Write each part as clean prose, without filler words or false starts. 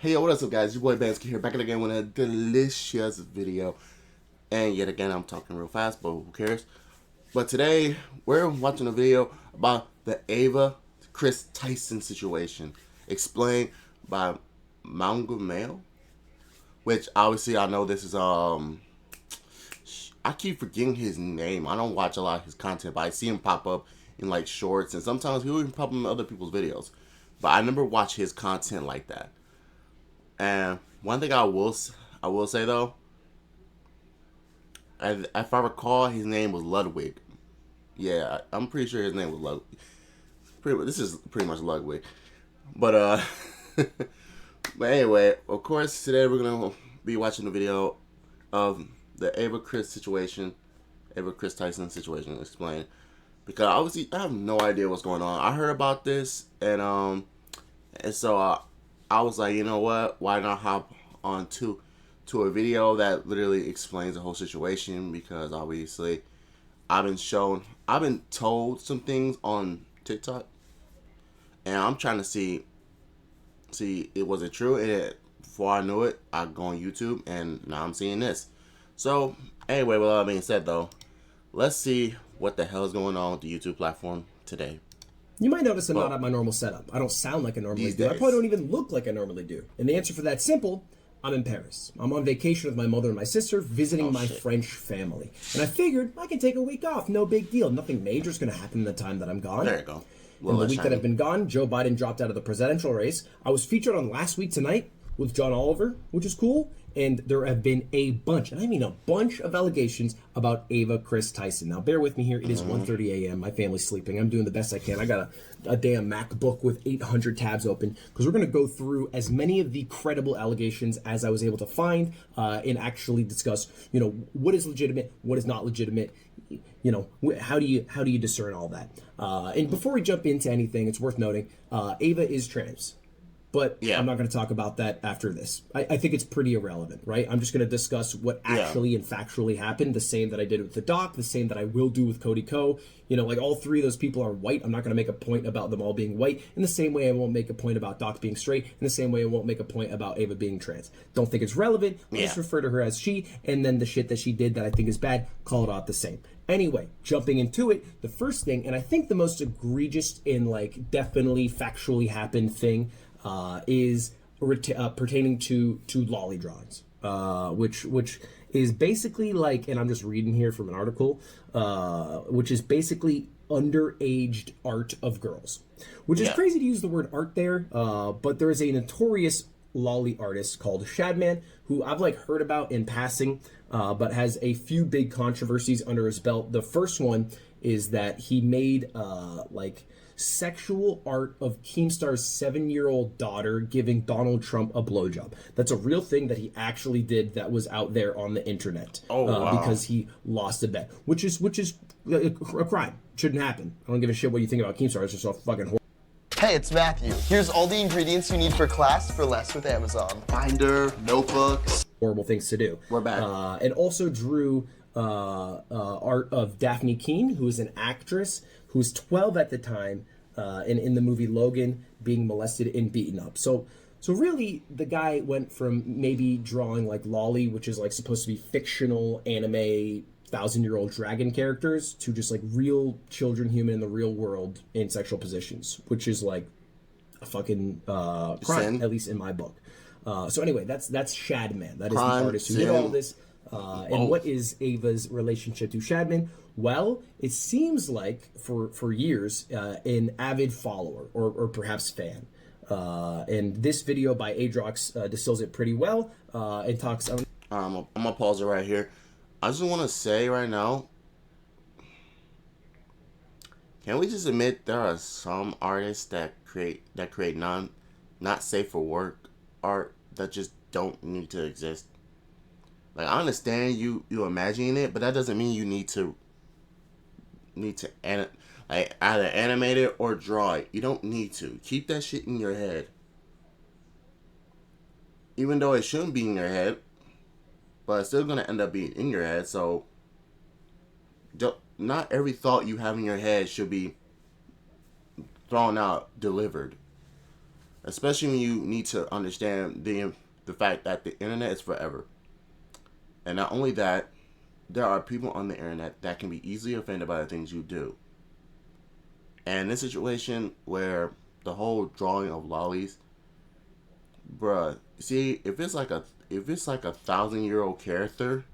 Hey yo, what is up guys? Your boy Bansky here, back again with a delicious video. And yet again, I'm talking real fast, but who cares? But today, we're watching a video about the Ava Kris Tyson situation, explained by Mogul Mail. Which, obviously, I know this is, I keep forgetting his name. I don't watch a lot of his content, but I see him pop up in, like, shorts, and sometimes he'll even pop up in other people's videos. But I never watch his content like that. And one thing I will say though, if I recall, his name was Ludwig. Yeah, I'm pretty sure his name was Ludwig. This is pretty much Ludwig. But but anyway, of course, today we're gonna be watching the video of the Ava Kris Tyson situation explained. Because obviously I have no idea what's going on. I heard about this and so I was like, you know what? Why not hop on to a video that literally explains the whole situation? Because obviously, I've been told some things on TikTok, and I'm trying to see it was it true. And before I knew it, I go on YouTube, and now I'm seeing this. So anyway, with all that being said, though, let's see what the hell is going on with the YouTube platform today. You might notice I'm not at my normal setup. I don't sound like I normally do. I probably don't even look like I normally do. And the answer for that's simple. I'm in Paris. I'm on vacation with my mother and my sister, visiting my French family. And I figured I can take a week off. No big deal. Nothing major is going to happen in the time that I'm gone. There you go. And the week that I've been gone, Joe Biden dropped out of the presidential race. I was featured on Last Week Tonight with John Oliver, which is cool. And there have been a bunch, and I mean a bunch of allegations about Ava Kris Tyson. Now, bear with me here. It is 1:30 a.m. My family's sleeping. I'm doing the best I can. I got a damn MacBook with 800 tabs open because we're going to go through as many of the credible allegations as I was able to find and actually discuss, what is legitimate, what is not legitimate. How do you discern all that? And before we jump into anything, it's worth noting, Ava is trans. But yeah. I'm not going to talk about that after this. I think it's pretty irrelevant, right? I'm just going to discuss what actually and factually happened, the same that I did with the doc, the same that I will do with Cody Ko. Like all three of those people are white. I'm not going to make a point about them all being white. In the same way I won't make a point about Doc being straight. In the same way I won't make a point about Ava being trans. Don't think it's relevant. Let's refer to her as she. And then the shit that she did that I think is bad, call it out the same. Anyway, jumping into it, the first thing, and I think the most egregious and definitely factually happened thing, is pertaining to lolly drawings, which is basically and I'm just reading here from an article, which is basically underaged art of girls, which is crazy to use the word art there, but there is a notorious lolly artist called Shadman who I've heard about in passing, but has a few big controversies under his belt. The first one is that he made sexual art of Keemstar's 7-year-old daughter giving Donald Trump a blowjob. That's a real thing that he actually did that was out there on the internet. Because he lost a bet, which is a crime. Shouldn't happen. I don't give a shit what you think about Keemstar. It's just a fucking horror. Hey, it's Matthew. Here's all the ingredients you need for class for less with Amazon. Binder, notebooks. Horrible things to do. We're back. And also drew art of Daphne Keene, who is an actress who was 12 at the time, and in the movie Logan, being molested and beaten up. So really, the guy went from maybe drawing Lolly, which is supposed to be fictional anime 1,000-year-old dragon characters, to just real children, human in the real world in sexual positions, which is a fucking crime, at least in my book. So anyway, that's Shadman. That is the artist who did all this. And what is Ava's relationship to Shadman? Well, it seems like for years an avid follower or perhaps fan. And this video by Adrox distills it pretty well. It talks. I'm gonna pause it right here. I just want to say right now, can we just admit there are some artists that create not safe for work art that just don't need to exist? I understand you imagining it, but that doesn't mean you need to either animate it or draw it. You don't need to. Keep that shit in your head. Even though it shouldn't be in your head, but it's still going to end up being in your head. So not every thought you have in your head should be thrown out, delivered. especially when you need to understand the fact that the internet is forever. And not only that, there are people on the internet that can be easily offended by the things you do. And in this situation where the whole drawing of lollies, bruh, see, if it's like a 1,000-year-old character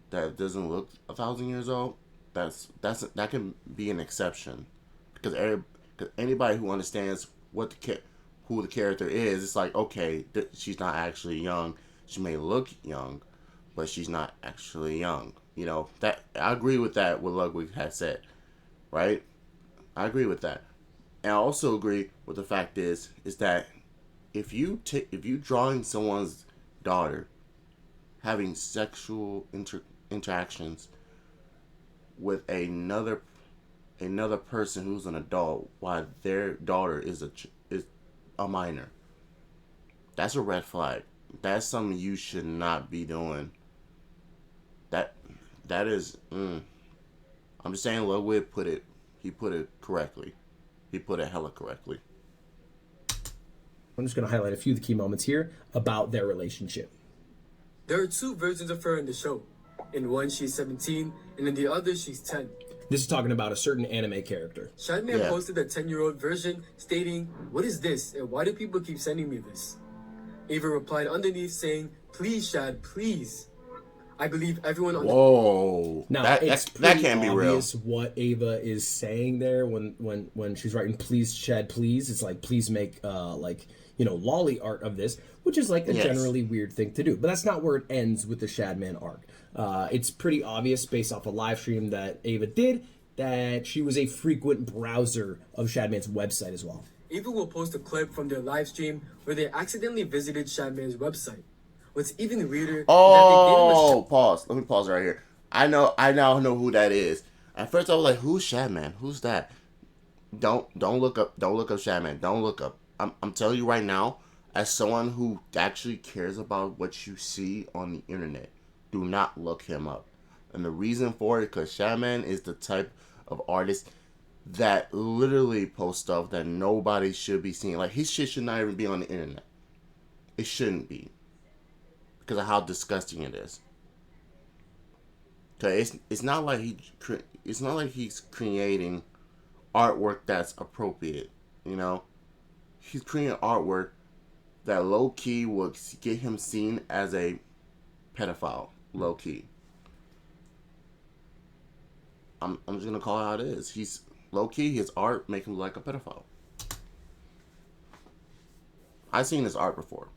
that doesn't look 1,000 years old, that can be an exception, because anybody who understands who the character is, it's like, okay, she's not actually young. She may look young, but she's not actually young. You know, that I agree with that. What Ludwig has said, right? I agree with that, and I also agree with the fact is that if you drawing someone's daughter having sexual interactions with another person who's an adult while their daughter is a minor, that's a red flag. That's something you should not be doing. That is. I'm just saying, Ludwig put it correctly. He put it hella correctly. I'm just going to highlight a few of the key moments here about their relationship. There are two versions of her in the show. In one, she's 17, and in the other, she's 10. This is talking about a certain anime character. Shadman posted a 10-year-old version stating, "What is this, and why do people keep sending me this?" Ava replied underneath saying, "Please, Shad, please." I believe everyone on Now, that can't be real. What Ava is saying there when she's writing "please, Shad, please," it's like, please make lolly art of this, which is like a generally weird thing to do. But that's not where it ends with the Shadman arc. It's pretty obvious based off a live stream that Ava did that she was a frequent browser of Shadman's website as well. Ava will post a clip from their live stream where they accidentally visited Shadman's website. What's even weirder pause. Let me pause right here. I now know who that is. At first I was like, who's Shadman? Who's that? Don't look up Shadman. Don't look up. I'm telling you right now, as someone who actually cares about what you see on the internet, do not look him up. And the reason for it, because Shadman is the type of artist that literally posts stuff that nobody should be seeing. Like, his shit should not even be on the internet. It shouldn't be, because of how disgusting it is. Cause it's not like he's creating artwork that's appropriate. You know, he's creating artwork that low key would get him seen as a pedophile. Low key. I'm just gonna call it how it is. He's low key. His art make him look like a pedophile. I've seen his art before.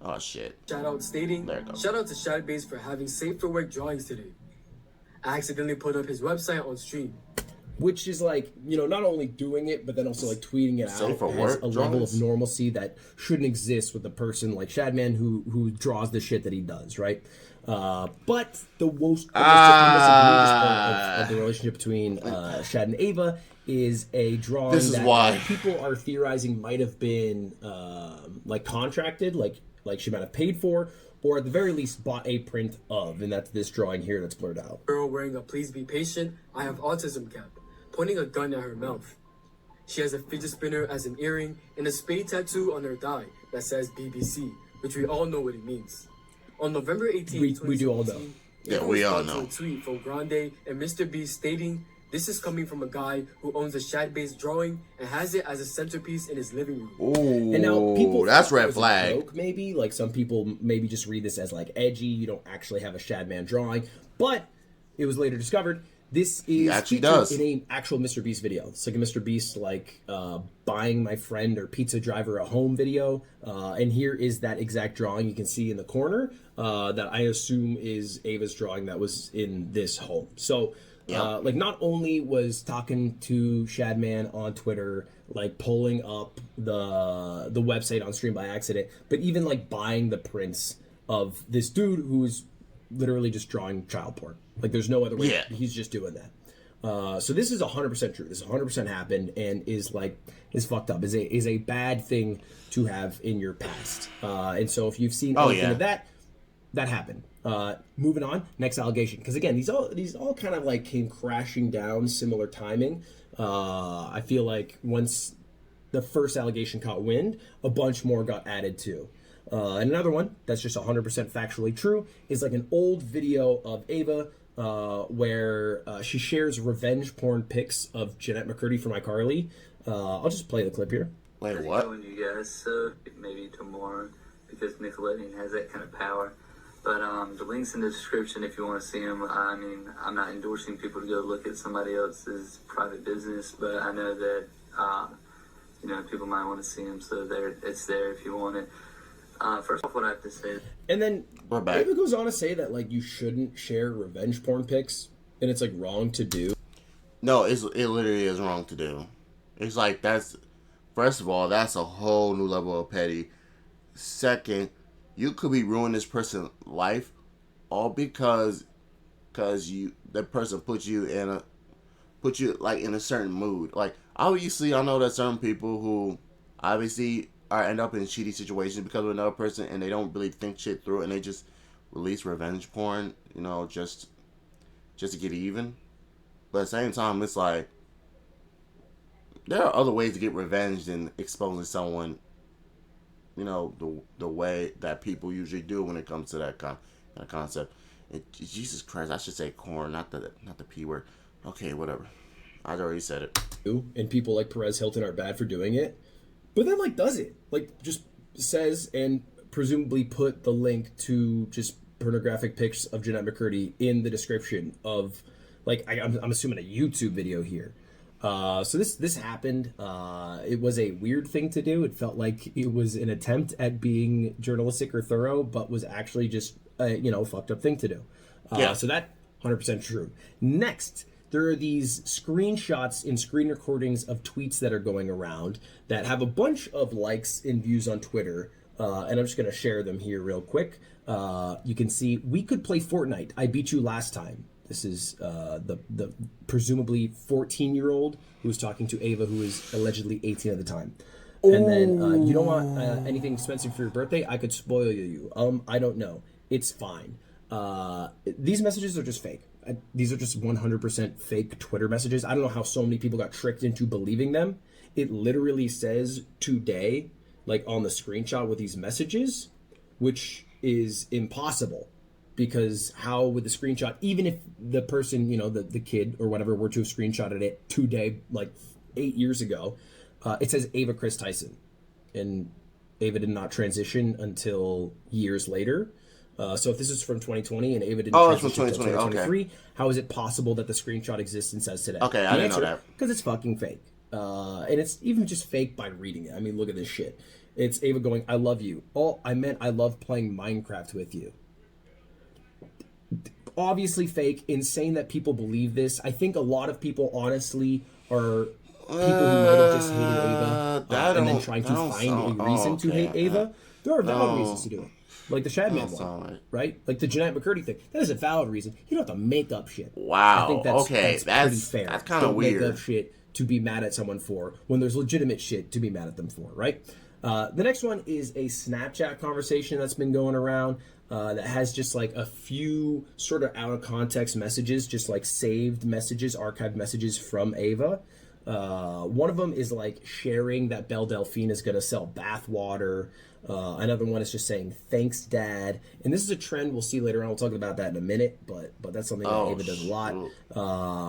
Oh shit. Shout out stating, "Shout out to Shadbase for having safe for work drawings today. I accidentally put up his website on stream." Which is like, not only doing it, but then also like tweeting it out for as work a level of normalcy that shouldn't exist with a person like Shadman who draws the shit that he does, right? But the most egregious part of the relationship between Shad and Ava is a drawing that people are theorizing might have been contracted, like she might have paid for, or at the very least bought a print of, and that's this drawing here that's blurred out. Girl wearing a "please be patient, I have autism" cap, pointing a gun at her mouth. She has a fidget spinner as an earring and a spade tattoo on her thigh that says BBC, which we all know what it means. On November 18th, we do all know. Yeah, we all know. A tweet from Grande and Mr. Beast stating, "This is coming from a guy who owns a Shad-based drawing and has it as a centerpiece in his living room." Ooh, and now people that's red flag. Joke, maybe like some people maybe just read this as like edgy. You don't actually have a Shadman drawing, but it was later discovered this is featured in an actual Mr. Beast video. It's like a Mr. Beast buying my friend or pizza driver a home video, and here is that exact drawing you can see in the corner that I assume is Ava's drawing that was in this home. So. Yep. Not only was talking to Shadman on Twitter, pulling up the website on stream by accident, but even buying the prints of this dude who's literally just drawing child porn. There's no other way. Yeah. He's just doing that. So this is 100% true. This 100% happened and is fucked up. Is a bad thing to have in your past. And so if you've seen anything of that happened. Moving on, next allegation, because again, these all kind of came crashing down, similar timing. I feel like once the first allegation caught wind, a bunch more got added to. And another one that's just 100% factually true is like an old video of Ava where she shares revenge porn pics of Jeanette McCurdy from iCarly. I'll just play the clip here. Wait, I'm what? telling you guys, maybe tomorrow, because Nickelodeon has that kind of power. But the link's in the description if you want to see them. I mean, I'm not endorsing people to go look at somebody else's private business, but I know that people might want to see them, so it's there if you want it. First off, what I have to say. And then We're back. Ava goes on to say that like you shouldn't share revenge porn pics, and it's like wrong to do. No, it literally is wrong to do. It's like first of all, that's a whole new level of petty. Second, you could be ruining this person's life, all because that person put you in a certain mood. Like obviously, I know that certain people who obviously end up in shitty situations because of another person, and they don't really think shit through, and they just release revenge porn, just to get even. But at the same time, it's like there are other ways to get revenge than exposing someone, the way that people usually do when it comes to that kind of concept. And Jesus Christ, I should say corn, not the P word. Okay, whatever. I already said it. And people like Perez Hilton are bad for doing it, but then like does it, like just says and presumably put the link to just pornographic pics of Jeanette McCurdy in the description of like I'm assuming a YouTube video here. So this happened. It was a weird thing to do. It felt like it was an attempt at being journalistic or thorough, but was actually just a fucked up thing to do. Yeah. So that 100% true. Next, there are these screenshots and screen recordings of tweets that are going around that have a bunch of likes and views on Twitter. And I'm just going to share them here real quick. You can see, "We could play Fortnite. I beat you last time." This is the presumably 14-year-old who was talking to Ava, who was allegedly 18 at the time. And then, "You don't want anything expensive for your birthday? I could spoil you. I don't know. It's fine." These messages are just fake. These are just 100% fake Twitter messages. I don't know how so many people got tricked into believing them. It literally says "today" like on the screenshot with these messages, which is impossible. Because how would the screenshot, even if the person, the kid or whatever were to have screenshotted it today, like 8 years ago, it says Ava Kris Tyson. And Ava did not transition until years later. So if this is from 2020 and Ava didn't transition until 2023, okay. How is it possible that the screenshot exists and says today? Okay, I didn't know that. Because it's fucking fake. And it's even just fake by reading it. I mean, look at this shit. It's Ava going, "I love you. Oh, I meant I love playing Minecraft with you." Obviously fake. Insane that people believe this. I think a lot of people honestly are people who might have just hated Ava and then trying to find a reason to hate Ava. There are valid reasons to do it. Like the Shadman one, right? Like the Jeanette McCurdy thing. That is a valid reason. You don't have to make up shit. Wow. I think that's pretty fair. That's kind of weird. Don't make up shit to be mad at someone for when there's legitimate shit to be mad at them for, right? The next one is a Snapchat conversation that's been going around that has just like a few sort of out of context messages, just like saved messages, archived messages from Ava. One of them is like sharing that Belle Delphine is going to sell bath water. Another one is just saying, "Thanks, Dad." And this is a trend we'll see later on. We'll talk about that in a minute, but that's something that Ava does a lot.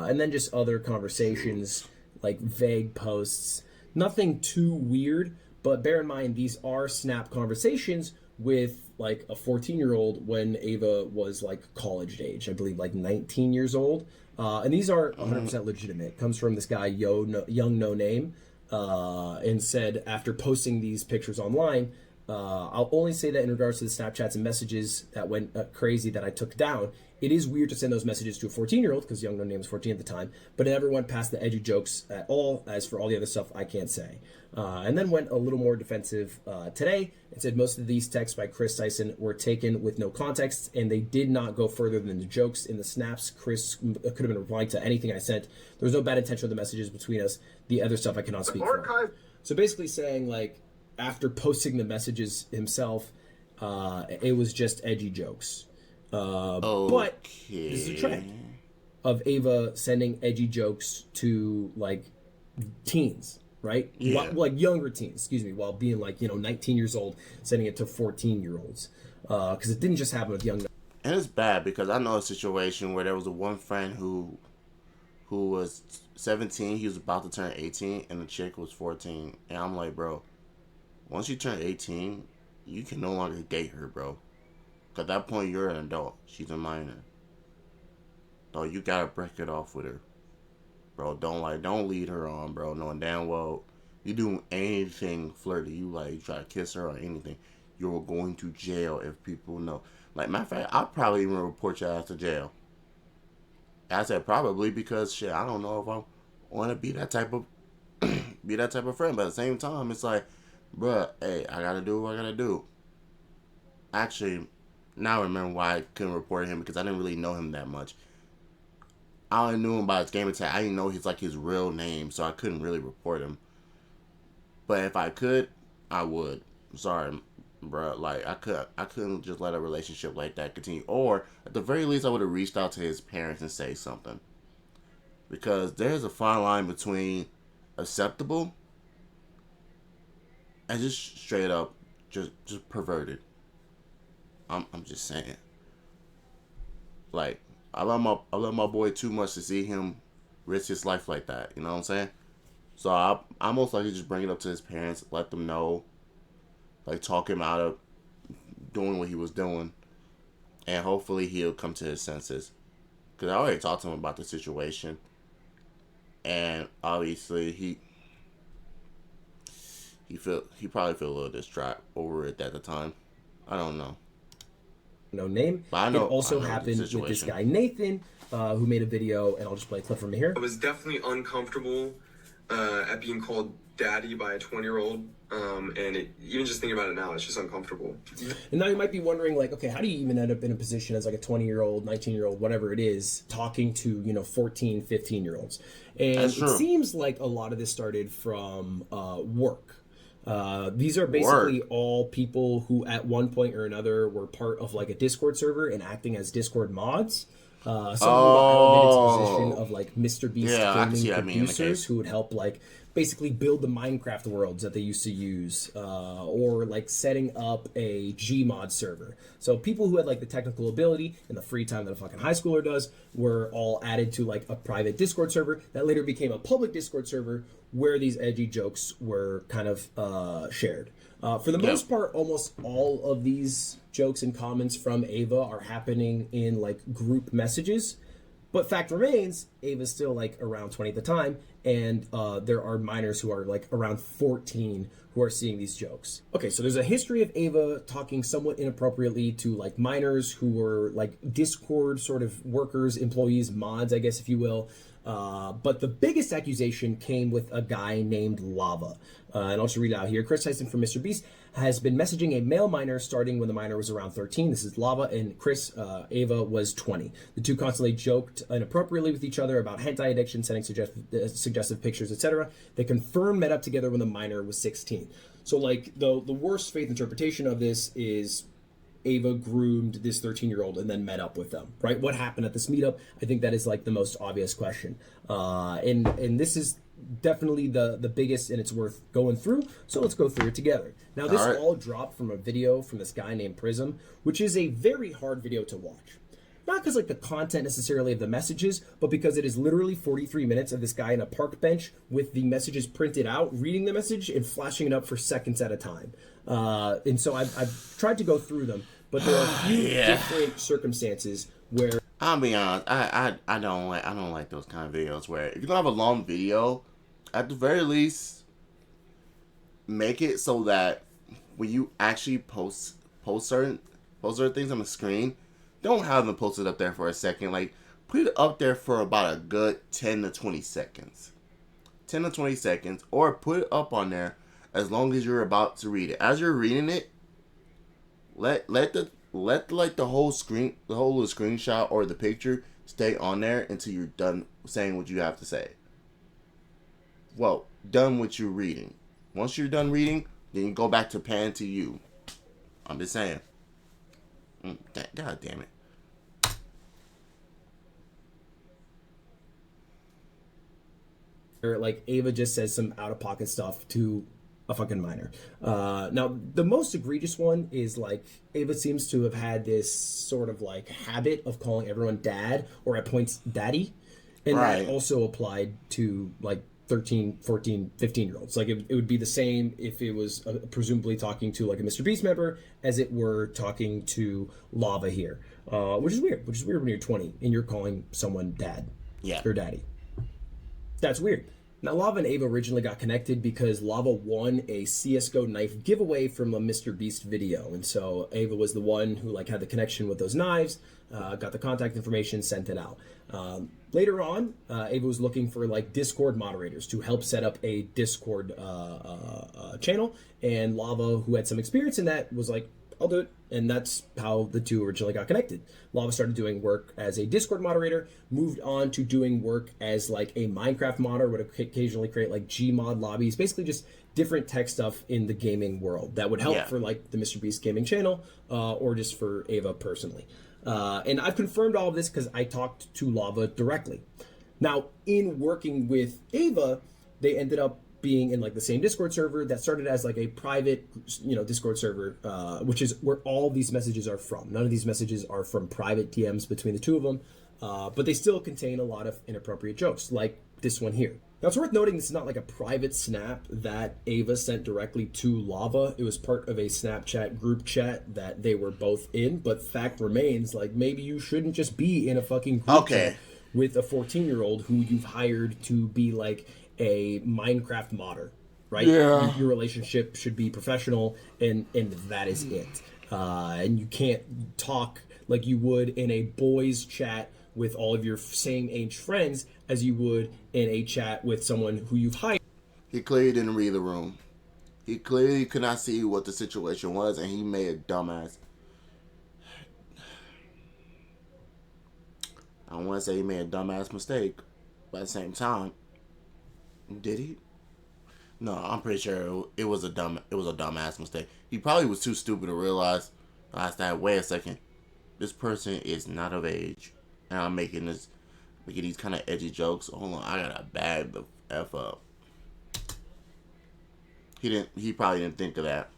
And then just other conversations, like vague posts. Nothing too weird, but bear in mind, these are Snap conversations with like a 14-year-old when Ava was like college age, I believe like 19 years old. And these are 100% legitimate. It comes from this guy, Young No Name, and said after posting these pictures online, "I'll only say that in regards to the Snapchats and messages that went crazy that I took down. It is weird to send those messages to a 14-year-old because Young No Name was 14 at the time, but it never went past the edgy jokes at all. As for all the other stuff, I can't say." And then went a little more defensive today and said most of these texts by Kris Tyson were taken with no context and they did not go further than the jokes in the snaps. Kris could have been replying to anything I sent. There was no bad intention of the messages between us. The other stuff I cannot speak for. So basically saying like after posting the messages himself, it was just edgy jokes. But this is a trend of Ava sending edgy jokes to like teens. right? Yeah. Like younger teens, excuse me, while being like, 19 years old, sending it to 14-year-olds. Because it didn't just happen with young. And it's bad because I know a situation where there was a one friend who was 17, he was about to turn 18, and the chick was 14. And I'm like, bro, once you turn 18, you can no longer date her, bro. At that point, you're an adult. She's a minor. So you gotta break it off with her. Bro, don't lead her on, bro. Knowing damn well you do anything flirty, you try to kiss her or anything, you're going to jail if people know. Like, matter of fact, I'll probably even report your ass to jail. I said probably because shit, I don't know if I want to be that type of friend. But at the same time, it's like, bruh, hey, I gotta do what I gotta do. Actually, now I remember why I couldn't report him, because I didn't really know him that much. I only knew him by his gamer tag. I didn't know his real name, so I couldn't really report him. But if I could, I would. I'm sorry, bro. Like, I couldn't just let a relationship like that continue. Or at the very least, I would have reached out to his parents and say something. Because there's a fine line between acceptable and just straight up just perverted. I'm just saying. Like, I love my boy too much to see him risk his life like that. You know what I'm saying? So I most likely just bring it up to his parents, let them know, like, talk him out of doing what he was doing, and hopefully he'll come to his senses. Because I already talked to him about the situation, and obviously he probably feel a little distraught over it at the time. I don't know. No name. But I know, it also I know happened the with this situation. guy Nathan, who made a video, and I'll just play a clip from here. I was definitely uncomfortable at being called daddy by a 20-year-old, even just thinking about it now, it's just uncomfortable. And now you might be wondering, like, okay, how do you even end up in a position as like a 20-year-old, 19-year-old, whatever it is, talking to 14, 15-year-olds? And That's it true. seems like a lot of this started from work. These are basically all people who at one point or another were part of like a Discord server and acting as Discord mods. Some of them got elevated to the position of like Mr. Beast Yeah, I can see gaming that being the producers case. who would help like basically build the Minecraft worlds that they used to use, or like setting up a Gmod server. So people who had like the technical ability and the free time that a fucking high schooler does were all added to like a private Discord server that later became a public Discord server where these edgy jokes were kind of shared. For the most part, almost all of these jokes and comments from Ava are happening in like group messages. But fact remains, Ava's still like around 20 at the time, and there are minors who are like around 14 who are seeing these jokes. Okay, so there's a history of Ava talking somewhat inappropriately to like minors who were like Discord sort of workers, employees, mods, I guess if you will. But the biggest accusation came with a guy named Lava. And I'll just read it out here. Kris Tyson from Mr. Beast has been messaging a male minor starting when the minor was around 13. This is Lava, and Kris, Ava, was 20. The two constantly joked inappropriately with each other about hentai addiction, sending suggestive pictures, etc. They confirmed met up together when the minor was 16. So, like, the worst faith interpretation of this is Ava groomed this 13-year-old and then met up with them, right? What happened at this meetup? I think that is like the most obvious question. And this is definitely the biggest, and it's worth going through. So let's go through it together. Now, this all dropped from a video from this guy named Prism, which is a very hard video to watch. Not because like the content necessarily of the messages, but because it is literally 43 minutes of this guy in a park bench with the messages printed out, reading the message and flashing it up for seconds at a time. And so I've tried to go through them, but there are a few different circumstances where I'll be honest, I don't like those kind of videos where if you're gonna have a long video, at the very least, make it so that when you actually post certain things on the screen, don't have them posted up there for a second. Like, put it up there for about a good 10 to 20 seconds. 10 to 20 seconds, or put it up on there as long as you're about to read it. As you're reading it, let the whole screen, the whole little screenshot or the picture stay on there until you're done saying what you have to say. Well, done what you're reading. Once you're done reading, then you go back to pan to you. I'm just saying. God damn it. Or like Ava just says some out of pocket stuff to a fucking minor. Now the most egregious one is like Ava seems to have had this sort of like habit of calling everyone dad or at points daddy, and Right. that also applied to like 13, 14, 15-year-olds. Like it would be the same if it was presumably talking to like a Mr. Beast member as it were talking to Lava here, which is weird. Which is weird when you're 20 and you're calling someone dad or daddy. That's weird. Now, Lava and Ava originally got connected because Lava won a CSGO knife giveaway from a Mr. Beast video. And so Ava was the one who like had the connection with those knives, got the contact information, sent it out. Later on, Ava was looking for like Discord moderators to help set up a Discord channel. And Lava, who had some experience in that, was like, I'll do it. And that's how the two originally got connected. Lava started doing work as a Discord moderator, moved on to doing work as like a Minecraft modder, would occasionally create like Gmod lobbies, basically just different tech stuff in the gaming world that would help for like the Mr. Beast gaming channel or just for Ava personally. And I've confirmed all of this because I talked to Lava directly. Now, in working with Ava, they ended up being in like the same Discord server that started as like a private, Discord server, which is where all these messages are from. None of these messages are from private DMs between the two of them, but they still contain a lot of inappropriate jokes, like this one here. Now, it's worth noting this is not like a private snap that Ava sent directly to Lava. It was part of a Snapchat group chat that they were both in, but fact remains, like, maybe you shouldn't just be in a fucking group chat with a 14-year-old who you've hired to be like a Minecraft modder, right? Yeah. Your relationship should be professional, and that is it. And you can't talk like you would in a boys chat with all of your same age friends as you would in a chat with someone who you've hired. He clearly didn't read the room. He clearly could not see what the situation was, and he made a dumbass. I don't want to say he made a dumbass mistake, but at the same time, did he? No, I'm pretty sure it was a dumbass mistake. He probably was too stupid to realize that, wait a second, this person is not of age, and I'm making these kind of edgy jokes. Hold on, I gotta bag the F up. He probably didn't think of that.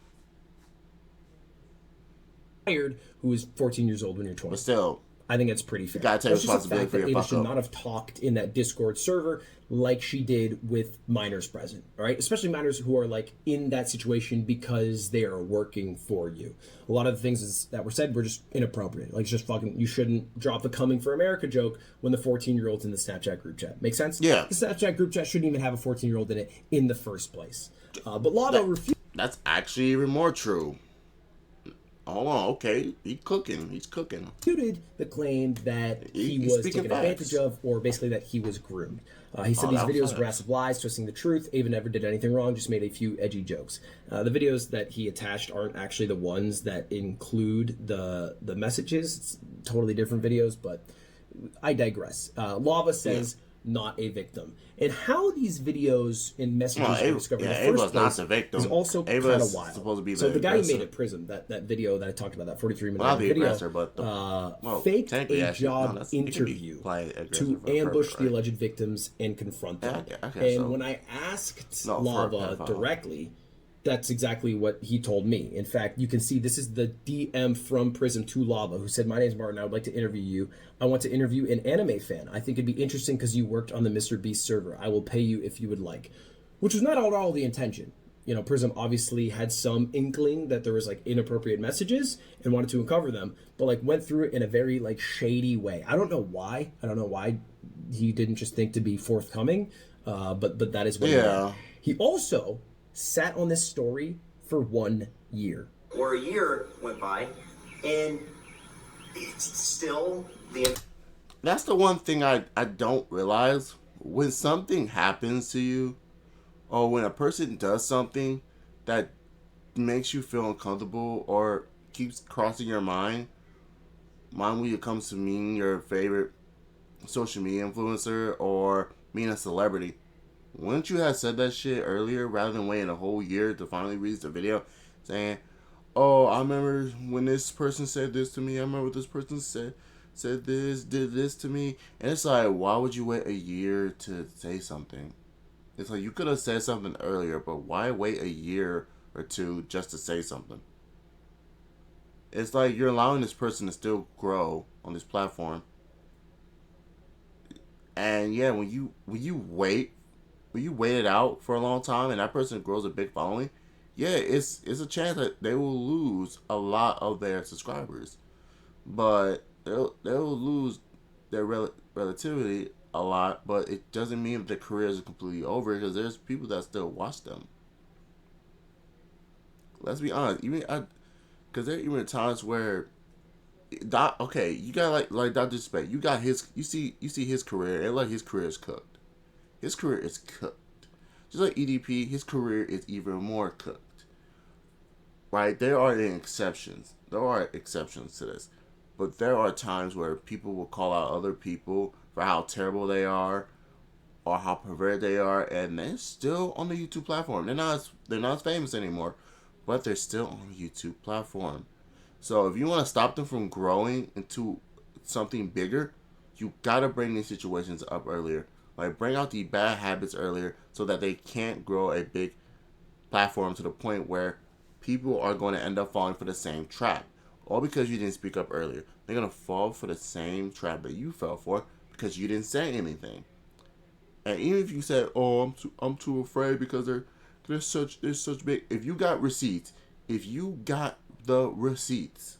Who is 14 years old when you're 20. But still, I think it's pretty fair. you gotta take That's just a responsibility fact for that your Ava fuck should up. not have talked in that Discord server like she did with minors present, all right? Especially minors who are like in that situation because they are working for you. A lot of the things that were said were just inappropriate. Like, just fucking, you shouldn't drop the "Coming for America" joke when the 14-year-old's in the Snapchat group chat. Make sense? Yeah. The Snapchat group chat shouldn't even have a 14-year-old in it in the first place. But Lava refused. That's actually even more true. Hold on, okay, he's cooking. Refuted the claim that he He's was speaking taken facts. advantage of, or basically that he was groomed. He said these that was videos facts. were massive lies, twisting the truth. Ava never did anything wrong, just made a few edgy jokes. The videos that he attached aren't actually the ones that include the messages. It's totally different videos, but I digress. Lava says not a victim. And how these videos and messages were discovered in the first Ava's not place the victim. is also kind Ava's of wild. supposed to be So the the guy who aggressor. made it Prism, that video that I talked about, that 43-minute Not the video, aggressor, but faked technically, a actually, job no, it can be interview applied aggressor to for a ambush purpose, the right? alleged victims and confront them. Okay, And so- when I asked No, for a Lava pedophile. directly, that's exactly what he told me. In fact, you can see this is the DM from Prism to Lava, who said, "My name's Martin. I would like to interview you. I want to interview an anime fan. I think it'd be interesting because you worked on the Mr. Beast server. I will pay you if you would like." Which was not at all the intention. You know, Prism obviously had some inkling that there was like inappropriate messages and wanted to uncover them, but like went through it in a very like shady way. I don't know why. He didn't just think to be forthcoming, but that is what he did. He also sat on this story for 1 year. Or a year went by, and it's still the. That's the one thing I don't realize. When something happens to you, or when a person does something that makes you feel uncomfortable or keeps crossing your mind when it comes to meeting your favorite social media influencer or meeting a celebrity, wouldn't you have said that shit earlier rather than waiting a whole year to finally release the video saying, "Oh, I remember when this person said this to me. I remember this person said this, did this to me." And it's like, why would you wait a year to say something? It's like you could have said something earlier, but why wait a year or two just to say something? It's like you're allowing this person to still grow on this platform. And yeah, when you wait it out for a long time and that person grows a big following, yeah, it's a chance that they will lose a lot of their subscribers. But they'll lose their relativity a lot, but it doesn't mean that their careers are completely over because there's people that still watch them. Let's be honest, because there are even times where okay, you got like Dr. Spade, you got you see his career, and like his career is cooked. His career is cooked. Just like EDP, his career is even more cooked. Right? There are exceptions. There are exceptions to this. But there are times where people will call out other people for how terrible they are or how perverted they are, and they're still on the YouTube platform. They're not as famous anymore, but they're still on the YouTube platform. So if you want to stop them from growing into something bigger, you gotta bring these situations up earlier. Like bring out the bad habits earlier so that they can't grow a big platform to the point where people are going to end up falling for the same trap. All because you didn't speak up earlier. They're going to fall for the same trap that you fell for because you didn't say anything. And even if you said, "Oh, I'm too afraid because there's such big." If you got receipts, if you got the receipts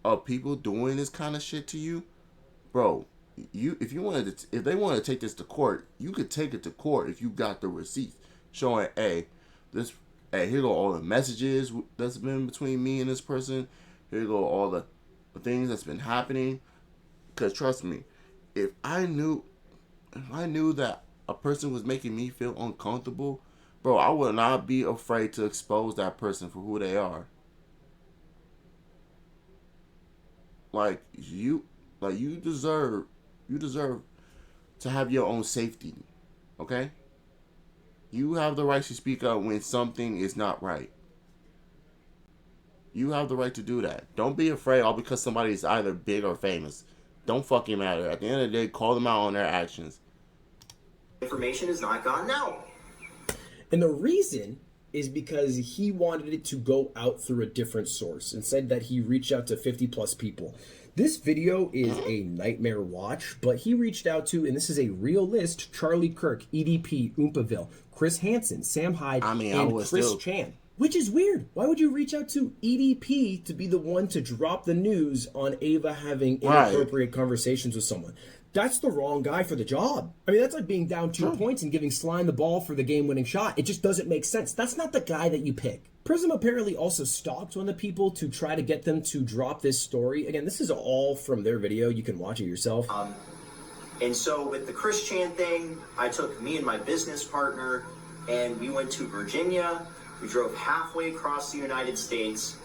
of people doing this kind of shit to you, bro, if they wanted to take this to court, you could take it to court if you got the receipts showing, hey, here go all the messages that's been between me and this person. Here go all the things that's been happening. Because trust me, if I knew that a person was making me feel uncomfortable, bro, I would not be afraid to expose that person for who they are. You deserve to have your own safety, okay? You have the right to speak up when something is not right. You have the right to do that. Don't be afraid all because somebody is either big or famous. Don't fucking matter. At the end of the day, call them out on their actions. Information is not gone now. And the reason is because he wanted it to go out through a different source and said that he reached out to 50 plus people. This video is a nightmare watch, but he reached out to, and this is a real list, Charlie Kirk, EDP, Oompaville, Chris Hansen, Sam Hyde, and Chris Chan. Which is weird. Why would you reach out to EDP to be the one to drop the news on Ava having inappropriate conversations with someone? That's the wrong guy for the job. I mean, that's like being down 2 points and giving Slime the ball for the game-winning shot. It just doesn't make sense. That's not the guy that you pick. Prism apparently also stalked one of the people to try to get them to drop this story. Again, this is all from their video. You can watch it yourself. And so with the Chris Chan thing, I took me and my business partner, and we went to Virginia. We drove halfway across the United States.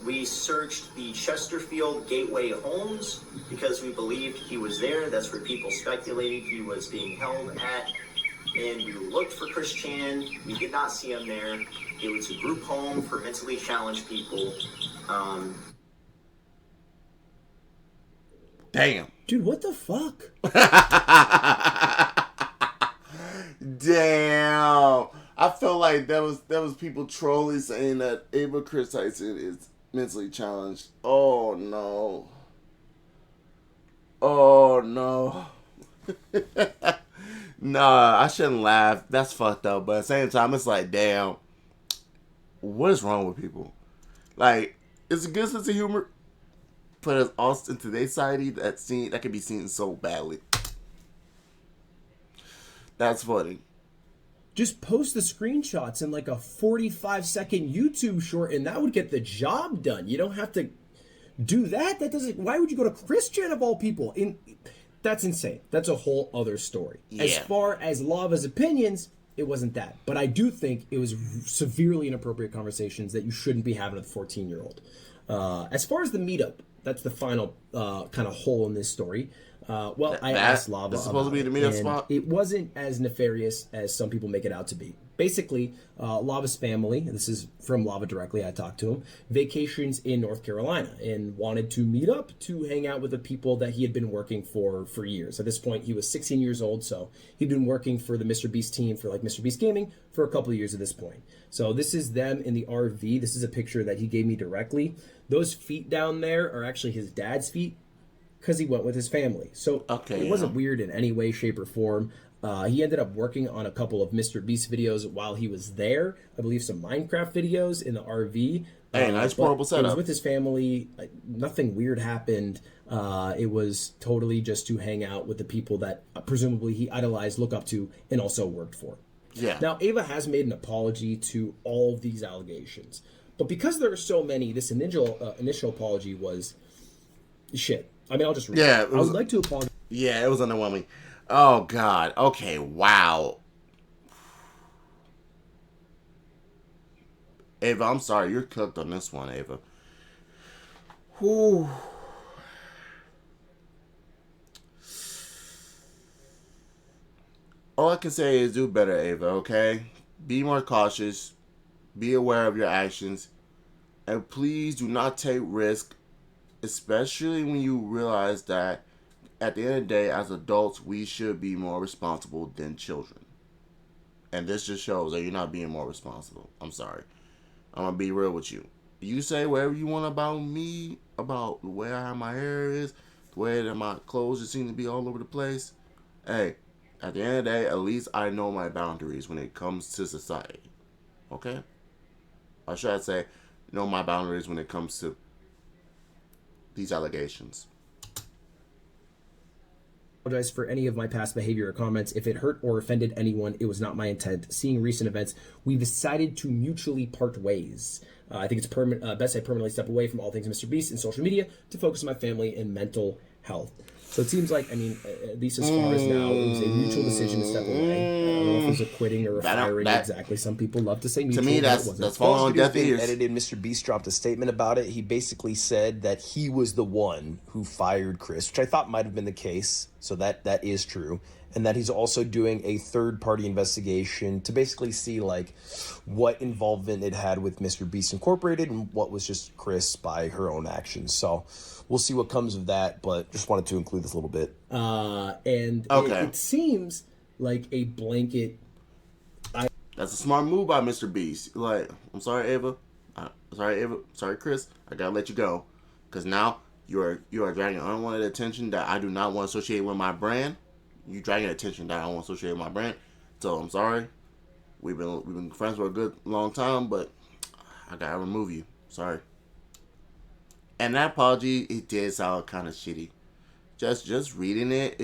We searched the Chesterfield Gateway homes because we believed he was there. That's where people speculated he was being held at. And we looked for Chris Chan. We did not see him there. It was a group home for mentally challenged people. Damn. Dude, what the fuck? Damn. I felt like that was people trolling saying that Ava Chris Tyson is mentally challenged. Oh no. Oh no. Nah, I shouldn't laugh. That's fucked up. But at the same time, it's like, damn. What is wrong with people? Like, it's a good sense of humor, but it's also in today's society that can be seen so badly. That's funny. Just post the screenshots in like a 45-second YouTube short, and that would get the job done. You don't have to do that. That doesn't. Why would you go to Chris Chan of all people? That's insane. That's a whole other story. Yeah. As far as Lava's opinions, it wasn't that. But I do think it was severely inappropriate conversations that you shouldn't be having with a 14-year-old. As far as the meetup, that's the final kind of hole in this story. I asked Lava. It's supposed to be the meetup spot. It wasn't as nefarious as some people make it out to be. Basically, Lava's family, and this is from Lava directly, I talked to him, vacations in North Carolina and wanted to meet up to hang out with the people that he had been working for years. At this point, he was 16 years old, so he'd been working for the Mr. Beast team for like Mr. Beast Gaming for a couple of years at this point. So this is them in the RV. This is a picture that he gave me directly. Those feet down there are actually his dad's feet because he went with his family. So it wasn't weird in any way, shape, or form. He ended up working on a couple of Mr. Beast videos while he was there. I believe some Minecraft videos in the RV. Hey, nice portable setup. He was with his family. Nothing weird happened. It was totally just to hang out with the people that presumably he idolized, looked up to, and also worked for. Yeah. Now, Ava has made an apology to all of these allegations. But because there are so many, this initial apology was shit. I mean, I'll just read it. I would like to apologize. Yeah, it was underwhelming. Oh, God. Okay, wow. Ava, I'm sorry. You're cooked on this one, Ava. Whew. All I can say is do better, Ava, okay? Be more cautious. Be aware of your actions. And please do not take risks, especially when you realize that at the end of the day, as adults, we should be more responsible than children. And this just shows that you're not being more responsible. I'm sorry. I'm going to be real with you. You say whatever you want about me, about the way I have my hair is, the way that my clothes just seem to be all over the place. Hey, at the end of the day, at least I know my boundaries when it comes to society. Okay? Or should I say, know my boundaries when it comes to these allegations. Apologize for any of my past behavior or comments. If it hurt or offended anyone, it was not my intent. Seeing recent events, we've decided to mutually part ways. I think it's best I permanently step away from all things Mr. Beast and social media to focus on my family and mental health. So it seems like, I mean, at least as far as now, it was a mutual decision to step away. I don't know if it was a quitting or a firing exactly. Some people love to say mutual. To me, that's falling on deaf ears. Edited. Mr. Beast dropped a statement about it. He basically said that he was the one who fired Kris, which I thought might have been the case. So that is true. And that he's also doing a third-party investigation to basically see, like, what involvement it had with Mr. Beast Incorporated and what was just Kris by her own actions. So we'll see what comes of that, but just wanted to include this a little bit. It seems like a blanket... That's a smart move by Mr. Beast. Like, I'm sorry, Ava. Sorry, Kris. I gotta let you go. Because now you are dragging unwanted attention that I do not want to associate with my brand. You dragging attention that I don't want to associate with my brand. So I'm sorry. We've been friends for a good long time, but I gotta remove you. Sorry. And that apology, it did sound kind of shitty. Just reading it,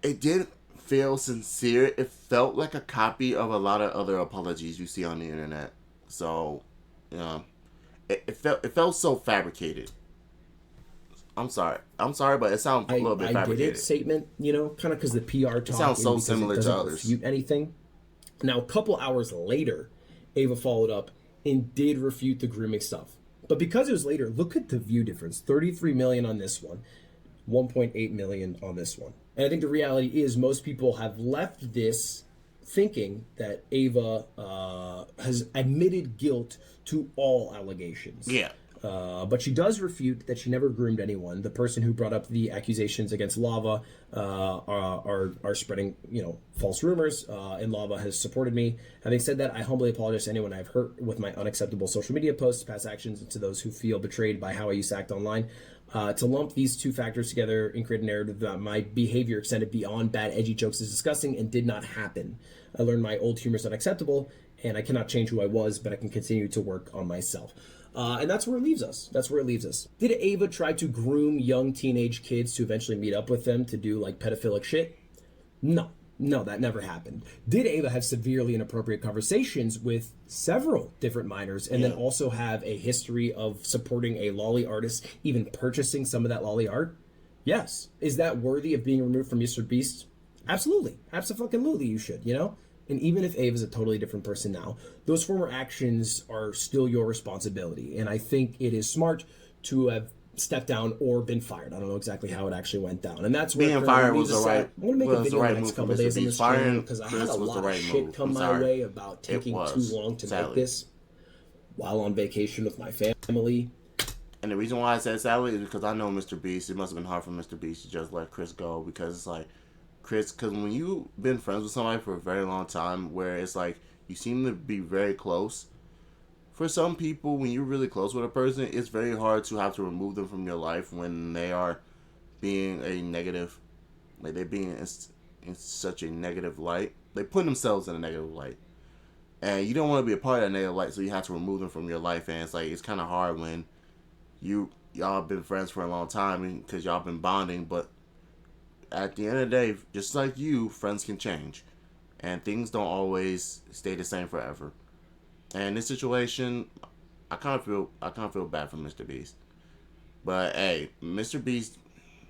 it didn't feel sincere. It felt like a copy of a lot of other apologies you see on the internet. So, it felt so fabricated. I'm sorry, but it sounds a little bit fabricated. I did it statement, kind of because the PR talk. It sounds so similar to others. Refute anything. Now, a couple hours later, Ava followed up and did refute the grooming stuff. But because it was later, look at the view difference. 33 million on this one, 1.8 million on this one. And I think the reality is most people have left this thinking that Ava has admitted guilt to all allegations. Yeah. But she does refute that she never groomed anyone. The person who brought up the accusations against Lava are spreading, false rumors, and Lava has supported me. Having said that, I humbly apologize to anyone I've hurt with my unacceptable social media posts, past actions, and to those who feel betrayed by how I used to act online. To lump these two factors together and create a narrative that my behavior extended beyond bad edgy jokes is disgusting and did not happen. I learned my old humor is unacceptable, and I cannot change who I was, but I can continue to work on myself. And that's where it leaves us. Did Ava try to groom young teenage kids to eventually meet up with them to do like pedophilic shit? No, that never happened. Did Ava have severely inappropriate conversations with several different minors and then also have a history of supporting a lolly artist, even purchasing some of that lolly art? Yes. Is that worthy of being removed from Mr. Beast? Absolutely. Absolutely you should, And even if Ava's a totally different person now, those former actions are still your responsibility. And I think it is smart to have stepped down or been fired. I don't know exactly how it actually went down, and that's where Being fired was the right. I'm gonna make a was the video right in the next move for couple Mr. days on Beast. this channel Firing because I Chris had a was the lot right of shit move. come I'm my sorry. way about taking too long to make this while on vacation with my family. And the reason why I said sadly is because I know Mr. Beast. It must have been hard for Mr. Beast to just let Chris go, because it's like Chris. Because when you've been friends with somebody for a very long time, where it's like you seem to be very close. For some people, when you're really close with a person, it's very hard to have to remove them from your life when they are being a negative, like they're being in such a negative light. They put themselves in a negative light, and you don't want to be a part of that negative light, so you have to remove them from your life. And it's like it's kind of hard when y'all been friends for a long time because y'all been bonding, but at the end of the day, just like you, friends can change, and things don't always stay the same forever. And in this situation, I kind of feel bad for Mr. Beast. But hey, Mr. Beast,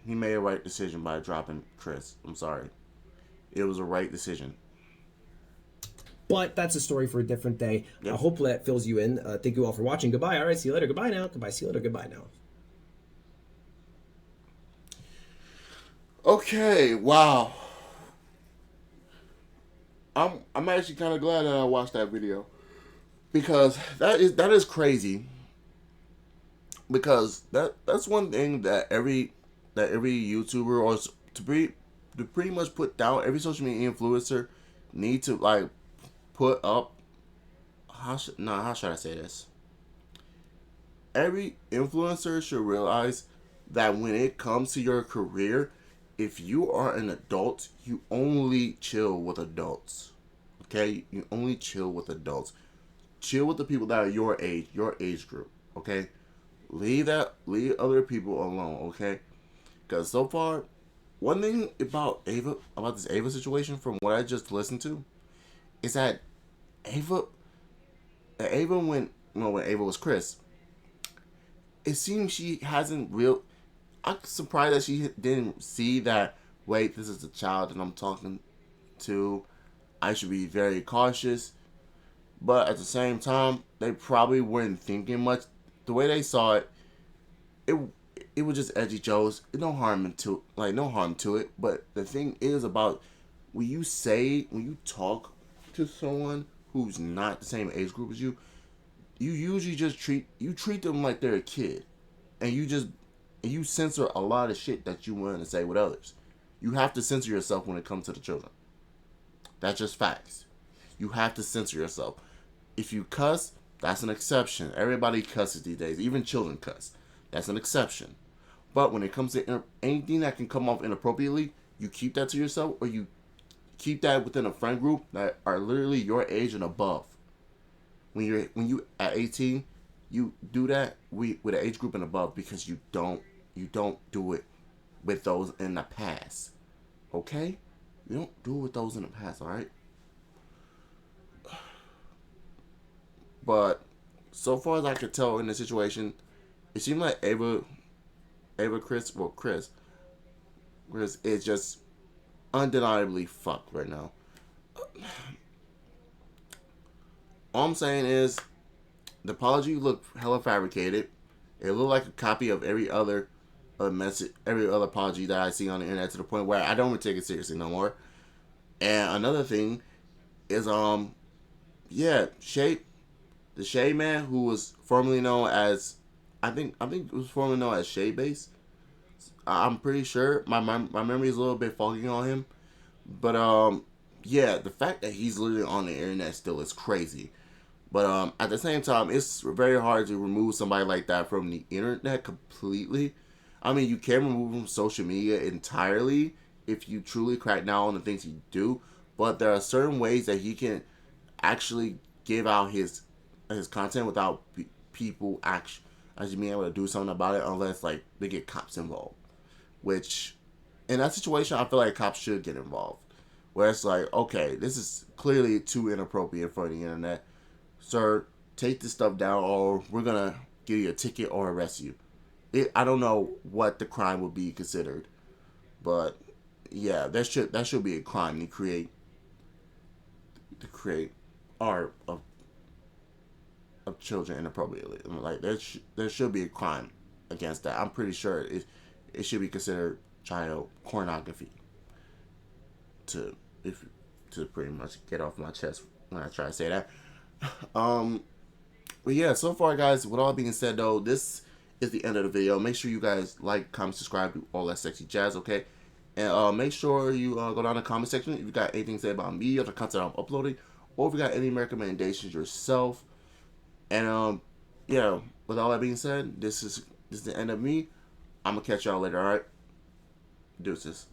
he made a right decision by dropping Chris. I'm sorry. It was a right decision. But that's a story for a different day. Yep. Hopefully that fills you in. Thank you all for watching. Goodbye. All right, see you later. Goodbye now. Goodbye. See you later. Goodbye now. Okay, wow. I'm actually kind of glad that I watched that video, because that is crazy. Because that's one thing that every YouTuber, or to pretty much put down, every social media influencer need to like put up. How should I say this? Every influencer should realize that when it comes to your career, if you are an adult, you only chill with adults. Okay? You only chill with adults. Chill with the people that are your age group. Okay? Leave other people alone. Okay? Because so far, one thing about this Ava situation, from what I just listened to, is that when Ava was Chris, it seems she hasn't I'm surprised that she didn't see that, wait, this is a child that I'm talking to. I should be very cautious. But at the same time, they probably weren't thinking much. The way they saw it, it was just edgy jokes. No harm to it. But the thing is about when you talk to someone who's not the same age group as you, you usually just treat them like they're a kid, and you censor a lot of shit that you want to say with others. You have to censor yourself when it comes to the children. That's just facts. You have to censor yourself. If you cuss, that's an exception. Everybody cusses these days. Even children cuss. That's an exception. But when it comes to anything that can come off inappropriately, you keep that to yourself, or you keep that within a friend group that are literally your age and above. When you at 18, you do that with an age group and above, because you don't do it with those in the past. Okay? You don't do it with those in the past, alright? But so far as I could tell in the situation, it seemed like Chris is just undeniably fucked right now. All I'm saying is, the apology looked hella fabricated. It looked like a copy of every other apology that I see on the internet, to the point where I don't even take it seriously no more. And another thing is, the Shay man, who was formerly known as, I think it was formerly known as Shay Base. I'm pretty sure my memory is a little bit foggy on him, but the fact that he's literally on the internet still is crazy. But at the same time, it's very hard to remove somebody like that from the internet completely. I mean, you can remove him from social media entirely if you truly crack down on the things he do, but there are certain ways that he can actually give out his content without people actually being able to do something about it, unless like they get cops involved. Which, in that situation, I feel like cops should get involved. Where it's like, okay, this is clearly too inappropriate for the internet. Sir, take this stuff down, or we're gonna give you a ticket or arrest you. I don't know what the crime would be considered, but yeah, that should be a crime to create art of children inappropriately. Like there should be a crime against that. I'm pretty sure it should be considered child pornography. To pretty much get off my chest when I try to say that. But yeah, so far, guys, with all being said, though, this is the end of the video. Make sure you guys like, comment, subscribe, do all that sexy jazz, okay? And make sure you go down in the comment section if you got anything to say about me or the content I'm uploading, or if you got any recommendations yourself. And yeah, with all that being said, this is the end of me. I'm gonna catch y'all later, alright? Deuces.